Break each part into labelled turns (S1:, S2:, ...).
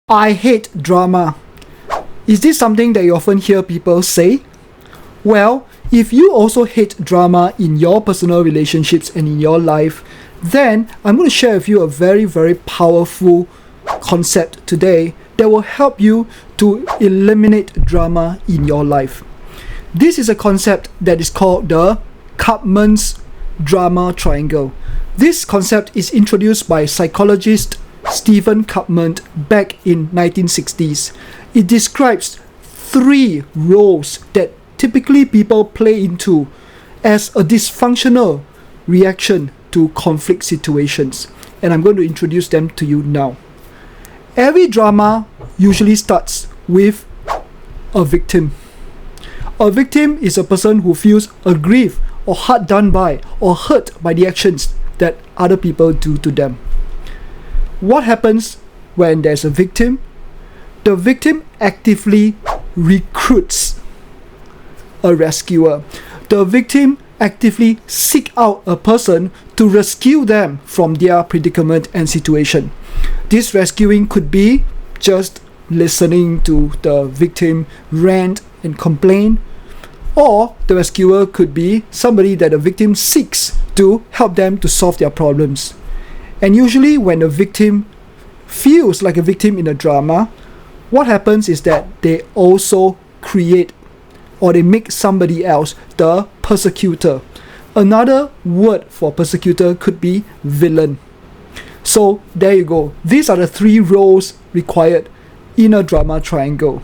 S1: I hate drama. Is this something that you often hear people say? Well, if you also hate drama in your personal relationships and in your life, then I'm going to share with you a very, very powerful concept today that will help you to eliminate drama in your life. This is a concept that is called the Karpman's drama triangle. This concept is introduced by psychologist Stephen Karpman back in 1960s. It describes 3 roles that typically people play into as a dysfunctional reaction to conflict situations. And I'm going to introduce them to you now. Every drama usually starts with a victim. A victim is a person who feels aggrieved or hard done by or hurt by the actions that other people do to them. What happens when there's a victim? The victim actively recruits a rescuer. The victim actively seeks out a person to rescue them from their predicament and situation. This rescuing could be just listening to the victim rant and complain, or the rescuer could be somebody that the victim seeks to help them to solve their problems. And usually when a victim feels like a victim in a drama, what happens is that they also create or they make somebody else the persecutor. Another word for persecutor could be villain. So there you go. These are the 3 roles required in a drama triangle.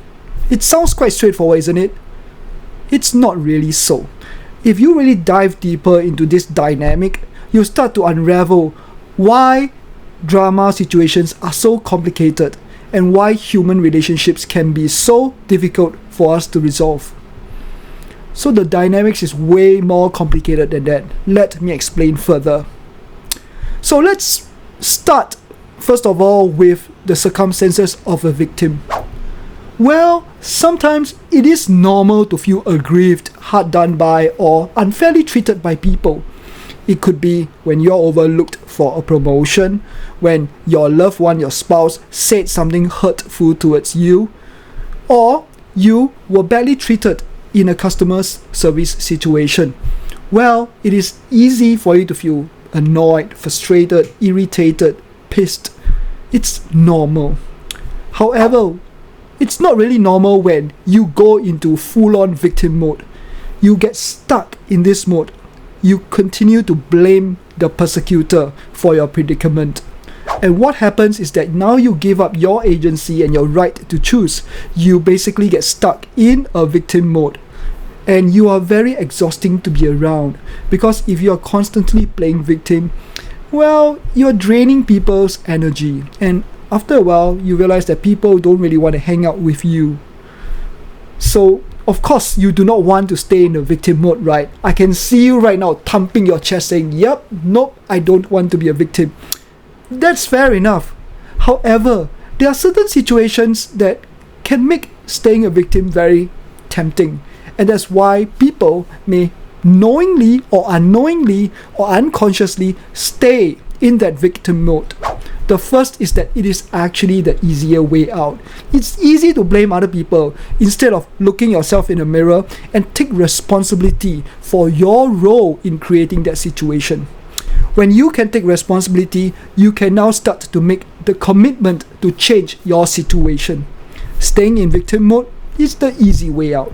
S1: It sounds quite straightforward, isn't it? It's not really so. If you really dive deeper into this dynamic, you start to unravel why drama situations are so complicated and why human relationships can be so difficult for us to resolve. So the dynamics is way more complicated than that. Let me explain further. So let's start first of all with the circumstances of a victim. Well, sometimes it is normal to feel aggrieved, hard done by, or unfairly treated by people. It could be when you're overlooked for a promotion, when your loved one, your spouse, said something hurtful towards you, or you were badly treated in a customer service situation. Well, it is easy for you to feel annoyed, frustrated, irritated, pissed. It's normal. However, it's not really normal when you go into full-on victim mode. You get stuck in this mode. You continue to blame the persecutor for your predicament. And what happens is that now you give up your agency and your right to choose. You basically get stuck in a victim mode. And you are very exhausting to be around. Because if you are constantly playing victim, well, you're draining people's energy. And after a while, you realize that people don't really want to hang out with you. So, of course, you do not want to stay in the victim mode, right? I can see you right now thumping your chest saying, yep, nope, I don't want to be a victim. That's fair enough. However, there are certain situations that can make staying a victim very tempting. And that's why people may knowingly or unknowingly or unconsciously stay in that victim mode. The first is that it is actually the easier way out. It's easy to blame other people instead of looking yourself in the mirror and take responsibility for your role in creating that situation. When you can take responsibility, you can now start to make the commitment to change your situation. Staying in victim mode is the easy way out.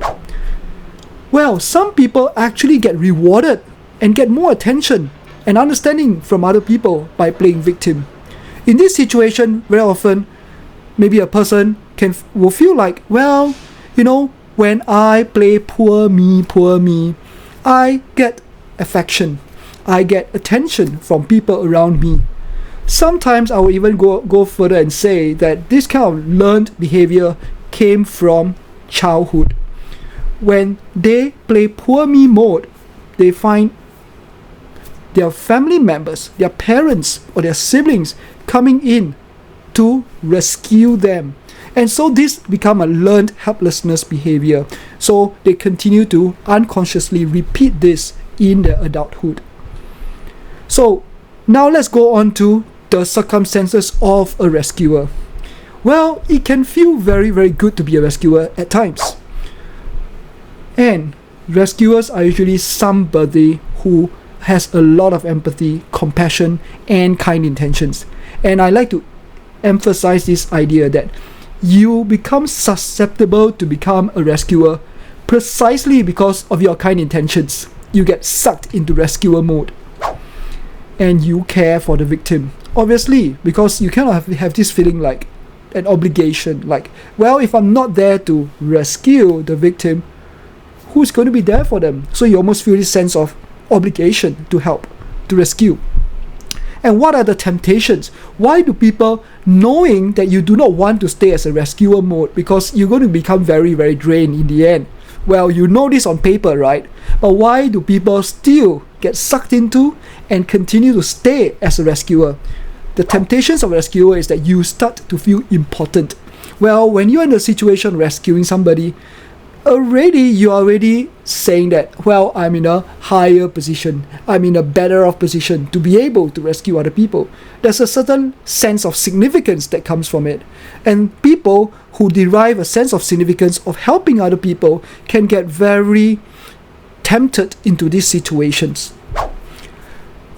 S1: Well, some people actually get rewarded and get more attention and understanding from other people by playing victim. In this situation, very often, maybe a person will feel like, well, when I play poor me, I get affection. I get attention from people around me. Sometimes I will even go further and say that this kind of learned behavior came from childhood. When they play poor me mode, they find their family members, their parents or their siblings coming in to rescue them. And so this become a learned helplessness behavior. So they continue to unconsciously repeat this in their adulthood. So now let's go on to the circumstances of a rescuer. well, it can feel very, very good to be a rescuer at times. And rescuers are usually somebody who has a lot of empathy, compassion, and kind intentions. And I like to emphasize this idea that you become susceptible to become a rescuer precisely because of your kind intentions. You get sucked into rescuer mode. And you care for the victim. Obviously, because you cannot have this feeling like an obligation. Like, well, if I'm not there to rescue the victim, who's going to be there for them? So you almost feel this sense of obligation to help, to rescue. And what are the temptations? Why do people, knowing that you do not want to stay as a rescuer mode because you're going to become very, very drained in the end? Well, you know this on paper, right? But why do people still get sucked into and continue to stay as a rescuer? The temptations of a rescuer is that you start to feel important. Well, when you're in a situation rescuing somebody, you're already saying that, well, I'm in a higher position, I'm in a better off position to be able to rescue other people. There's a certain sense of significance that comes from it. And people who derive a sense of significance of helping other people can get very tempted into these situations.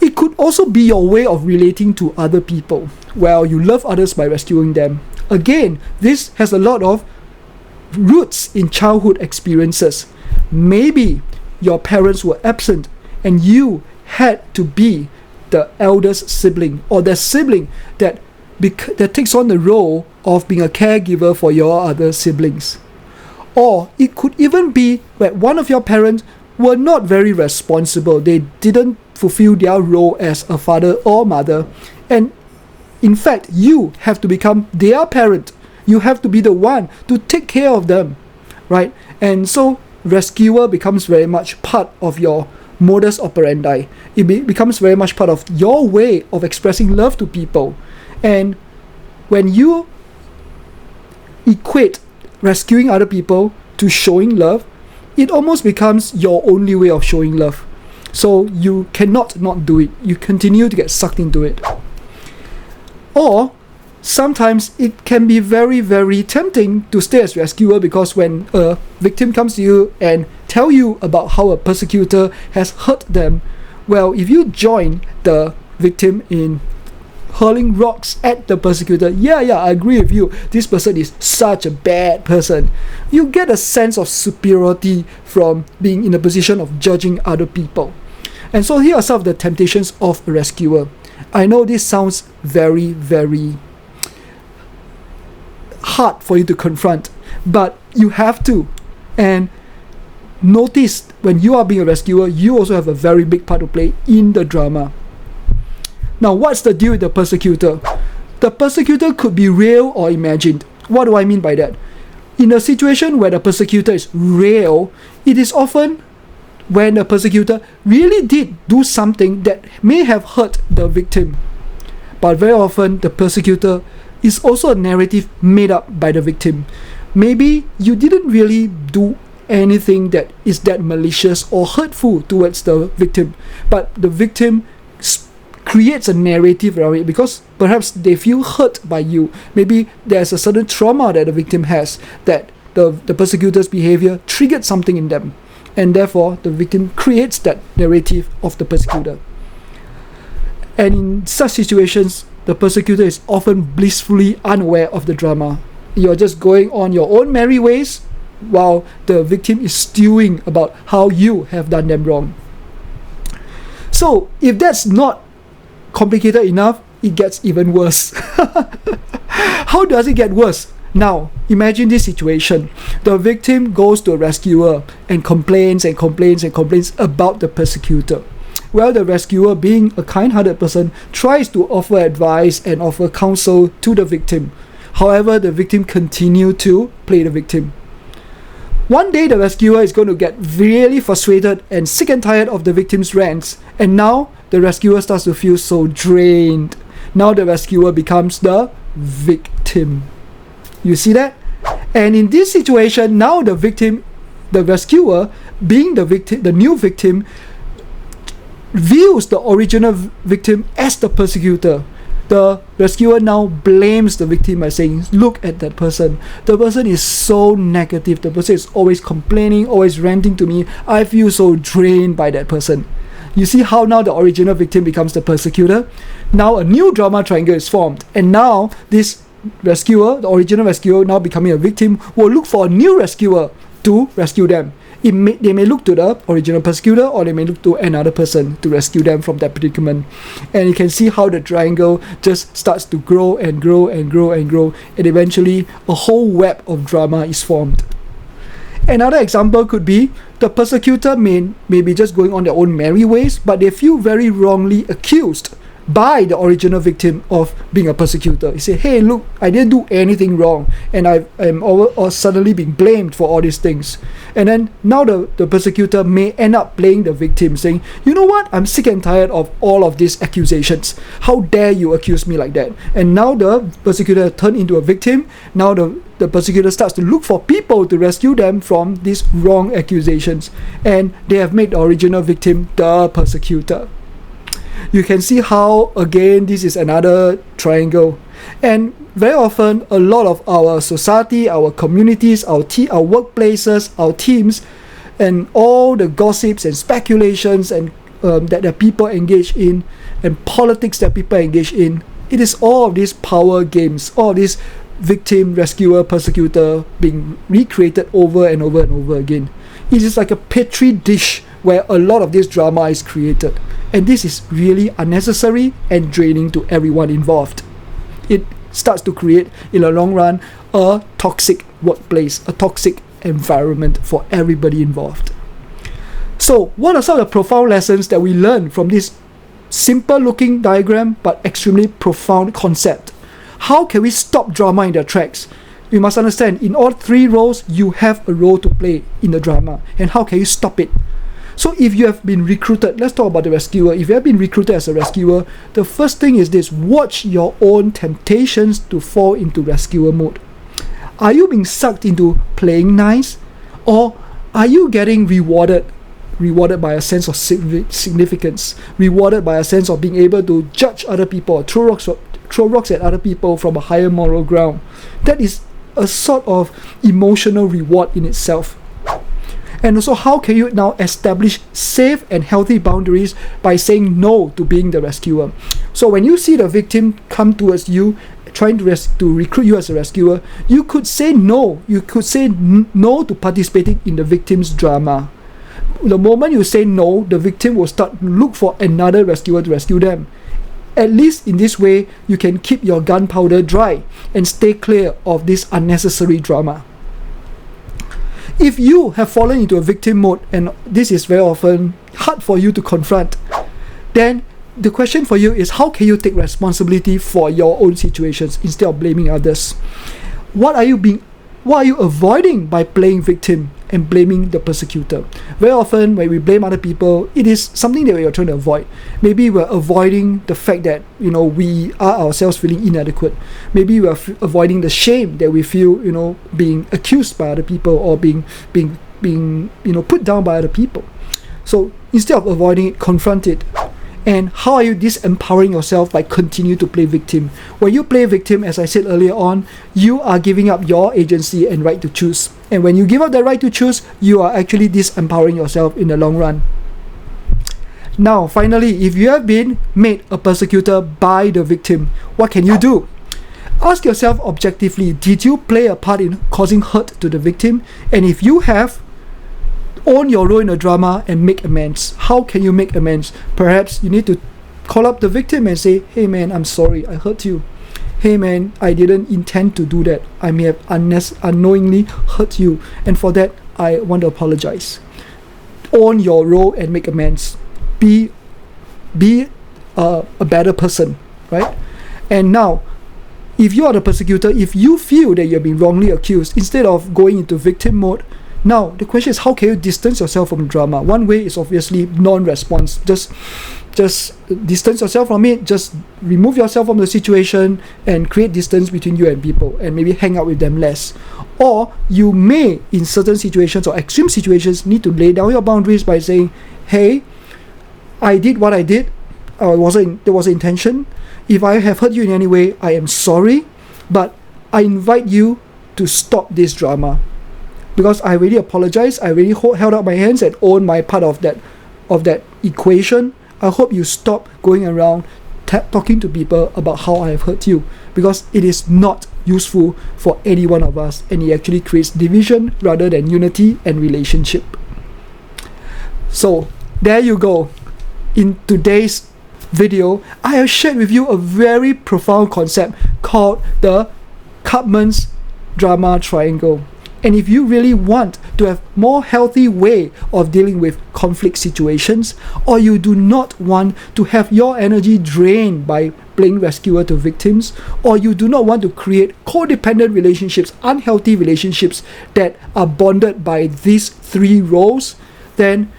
S1: It could also be your way of relating to other people. Well, you love others by rescuing them. Again, this has a lot of roots in childhood experiences. Maybe your parents were absent and you had to be the eldest sibling or the sibling that takes on the role of being a caregiver for your other siblings. Or it could even be that one of your parents were not very responsible. They didn't fulfill their role as a father or mother, and in fact you have to become their parent. You have to be the one to take care of them, right? And so rescuer becomes very much part of your modus operandi. It becomes very much part of your way of expressing love to people. And when you equate rescuing other people to showing love, it almost becomes your only way of showing love. So you cannot not do it. You continue to get sucked into it. Or sometimes it can be very, very tempting to stay as rescuer, because when a victim comes to you and tell you about how a persecutor has hurt them, well, if you join the victim in hurling rocks at the persecutor, I agree with you, this person is such a bad person, you get a sense of superiority from being in a position of judging other people. And so here are some of the temptations of a rescuer. I know this sounds very, very hard for you to confront, but you have to. And notice, when you are being a rescuer, you also have a very big part to play in the drama. Now, what's the deal with the persecutor? The persecutor could be real or imagined. What do I mean by that? In a situation where the persecutor is real, it is often when the persecutor really did do something that may have hurt the victim. But very often, the persecutor is also a narrative made up by the victim. Maybe you didn't really do anything that is that malicious or hurtful towards the victim, but the victim creates a narrative around it because perhaps they feel hurt by you. Maybe there's a certain trauma that the victim has, that the persecutor's behavior triggered something in them, and therefore the victim creates that narrative of the persecutor. And in such situations, the persecutor is often blissfully unaware of the drama. You're just going on your own merry ways while the victim is stewing about how you have done them wrong. So if that's not complicated enough, it gets even worse. How does it get worse? Now, imagine this situation. The victim goes to a rescuer and complains about the persecutor. Well, the rescuer, being a kind-hearted person, tries to offer advice and offer counsel to the victim. However, the victim continues to play the victim. One day, the rescuer is going to get really frustrated and sick and tired of the victim's rants, and now the rescuer starts to feel so drained. Now the rescuer becomes the victim. You see that? And in this situation, now the rescuer, being the victim, the new victim, views the original victim as the persecutor. The rescuer now blames the victim by saying, look at that person. The person is so negative. The person is always complaining, always ranting to me. I feel so drained by that person. You see how now the original victim becomes the persecutor? Now a new drama triangle is formed. And now this rescuer, the original rescuer, now becoming a victim, will look for a new rescuer to rescue them. They may look to the original persecutor, or they may look to another person to rescue them from that predicament. And you can see how the triangle just starts to grow and grow and grow and grow, and eventually a whole web of drama is formed. Another example could be the persecutor may be just going on their own merry ways, but they feel very wrongly accused by the original victim of being a persecutor. He say, hey, look, I didn't do anything wrong, and I am suddenly being blamed for all these things. And then now the persecutor may end up playing the victim, saying, you know what, I'm sick and tired of all of these accusations. How dare you accuse me like that? And now the persecutor turned into a victim. Now the persecutor starts to look for people to rescue them from these wrong accusations, and they have made the original victim the persecutor. You can see how, again, this is another triangle. And very often, a lot of our society, our communities, our workplaces, our teams, and all the gossips and speculations and that the people engage in, and politics that people engage in, it is all of these power games, all of these victim, rescuer, persecutor being recreated over and over and over again. It is like a petri dish where a lot of this drama is created. And this is really unnecessary and draining to everyone involved. It starts to create, in the long run, a toxic workplace, a toxic environment for everybody involved. So, what are some of the profound lessons that we learn from this simple looking diagram but extremely profound concept? How can we stop drama in their tracks? You must understand, in all three roles, you have a role to play in the drama. And how can you stop it? So if you have been recruited, let's talk about the rescuer. If you have been recruited as a rescuer, the first thing is this: watch your own temptations to fall into rescuer mode. Are you being sucked into playing nice? Or are you getting rewarded by a sense of significance, rewarded by a sense of being able to judge other people, throw rocks at other people from a higher moral ground? That is a sort of emotional reward in itself. And also, how can you now establish safe and healthy boundaries by saying no to being the rescuer? So when you see the victim come towards you, trying to recruit you as a rescuer, you could say no. You could say no to participating in the victim's drama. The moment you say no, the victim will start to look for another rescuer to rescue them. At least in this way, you can keep your gunpowder dry and stay clear of this unnecessary drama. If you have fallen into a victim mode, and this is very often hard for you to confront, then the question for you is, how can you take responsibility for your own situations instead of blaming others? What are you avoiding by playing victim and blaming the persecutor? Very often when we blame other people, it is something that we are trying to avoid. Maybe we're avoiding the fact that we are ourselves feeling inadequate. Maybe we are avoiding the shame that we feel being accused by other people, or being put down by other people. So instead of avoiding it, confront it. And how are you disempowering yourself by continuing to play victim? When you play victim, as I said earlier on, you are giving up your agency and right to choose. And when you give up that right to choose, you are actually disempowering yourself in the long run. Now, finally, if you have been made a persecutor by the victim, what can you do? Ask yourself objectively, did you play a part in causing hurt to the victim? And if you have, own your role in the drama and make amends. How can you make amends? Perhaps you need to call up the victim and say, hey man, I'm sorry, I hurt you. Hey man, I didn't intend to do that. I may have unknowingly hurt you, and for that, I want to apologize. Own your role and make amends. Be a better person, right? And now, if you are the persecutor, if you feel that you're being wrongly accused, instead of going into victim mode, now the question is, how can you distance yourself from drama? One way is obviously non-response. Just distance yourself from it. Just remove yourself from the situation and create distance between you and people, and maybe hang out with them less. Or you may, in certain situations or extreme situations, need to lay down your boundaries by saying, hey, I did what I did. there was intention. If I have hurt you in any way, I am sorry, but I invite you to stop this drama, because I really apologize. I really held out my hands and owned my part of that equation. I hope you stop going around talking to people about how I have hurt you, because it is not useful for any one of us, and it actually creates division rather than unity and relationship. So there you go. In today's video, I have shared with you a very profound concept called the Karpman's drama triangle. And if you really want to have more healthy way of dealing with conflict situations, or you do not want to have your energy drained by playing rescuer to victims, or you do not want to create codependent relationships, unhealthy relationships that are bonded by these three roles, then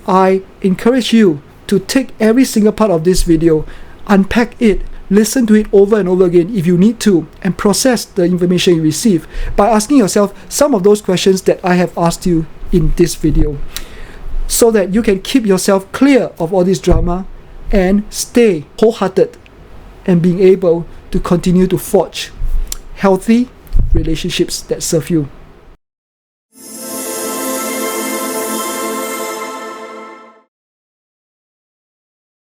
S1: I encourage you to take every single part of this video, unpack it, listen to it over and over again if you need to, and process the information you receive by asking yourself some of those questions that I have asked you in this video, so that you can keep yourself clear of all this drama and stay wholehearted and being able to continue to forge healthy relationships that serve you.